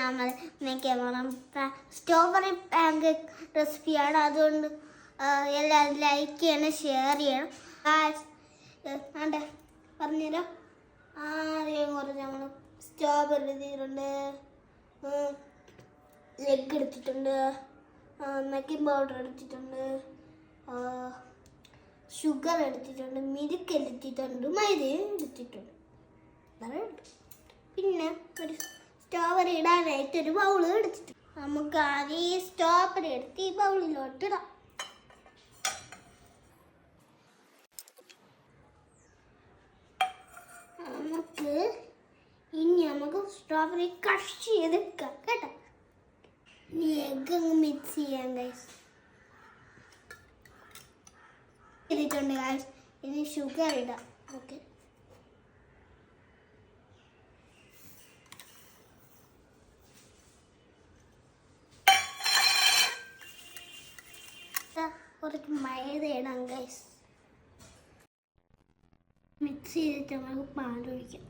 നമ്മൾ മേക്കാൻ പോകണം. Strawberry pan cake റെസിപ്പിയാണ്. അതുകൊണ്ട് എല്ലാവരും ലൈക്ക് ചെയ്യണം, ഷെയർ ചെയ്യണം. പറഞ്ഞുതരാം. ആദ്യം കുറച്ച് നമ്മൾ സ്ട്രോബെറി എടുത്തിട്ടുണ്ട്, എഗ് എടുത്തിട്ടുണ്ട്, മേക്കിംഗ് പൗഡർ എടുത്തിട്ടുണ്ട്, ഷുഗർ എടുത്തിട്ടുണ്ട്, മിൽക്ക് എടുത്തിട്ടുണ്ട്, മൈദ എടുത്തിട്ടുണ്ട്. പിന്നെ ഒരു സ്ട്രോബെറി ഇടാനായിട്ട് ഒരു ബൗൾ എടുത്തിട്ടുണ്ട്. നമുക്ക് ആദ്യം ഈ സ്ട്രോബെറി എടുത്ത് ഈ ബൗളിലോട്ട് ഇടാം. നമുക്ക് സ്ട്രോബെറി കട്ട് ചെയ്തെടുക്കാം കേട്ടോ. ഇനി എഗ് അങ്ങ് മിക്സ് ചെയ്യാം ഗൈസ്. ചെയ്തിട്ടുണ്ട് ഗൈസ്. ഇനി ഷുഗർ ഇടാം. ഓക്കെ, കുറച്ച് മൈദ ഇടാം ഗൈസ്. മിക്സ് ചെയ്തിട്ട് നമുക്ക് പാലൊഴിക്കാം.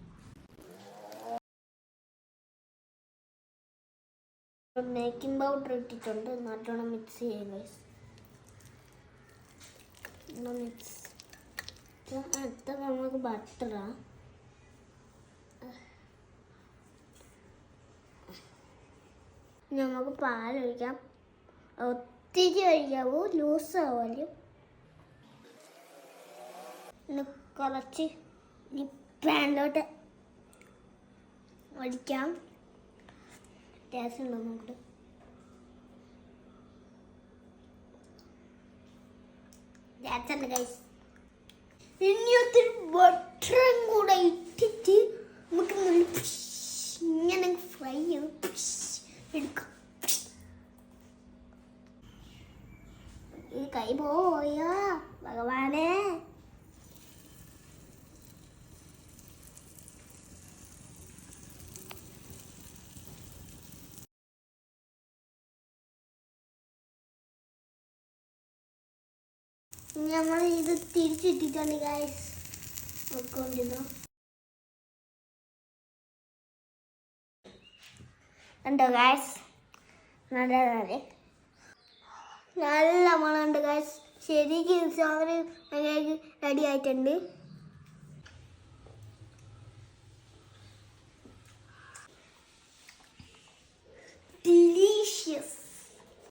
മേക്കിംഗ് പൗഡർ ഇട്ടിട്ടുണ്ട്, നല്ലോണം മിക്സ് ചെയ്യാം ഗൈസ്. മിക്സ്. അടുത്ത നമുക്ക് ബട്ടറാണ്. നമുക്ക് പാലൊഴിക്കാം. ഒത്തിരി ഒഴിക്കാവൂ, ലൂസ് ആവാലും. കുറച്ച് ഈ പാനിലോട്ട് ഒഴിക്കാം. ടേസ്റ്റ് ഉണ്ടോ നോക്കട്ടെ. ഇനി ഒത്തിരി ബട്ടറും കൂടെ ഇട്ടിട്ട് നമുക്ക് ഇങ്ങനെ ഫ്രൈ എടുക്കാം. ഈ കൈ പോയോ ഭഗവാനെ. നമ്മൾ ഇത് തിരിച്ചിട്ടിട്ടുണ്ട് ഗൈസ്. നോക്കൊണ്ടിരുന്നു ഉണ്ടോ ഗൈസ്? നല്ല മണമുണ്ട് ഗൈസ്. ശരിക്കും ചോറ് റെഡി ആയിട്ടുണ്ട്. ഡിലീഷ്യസ്.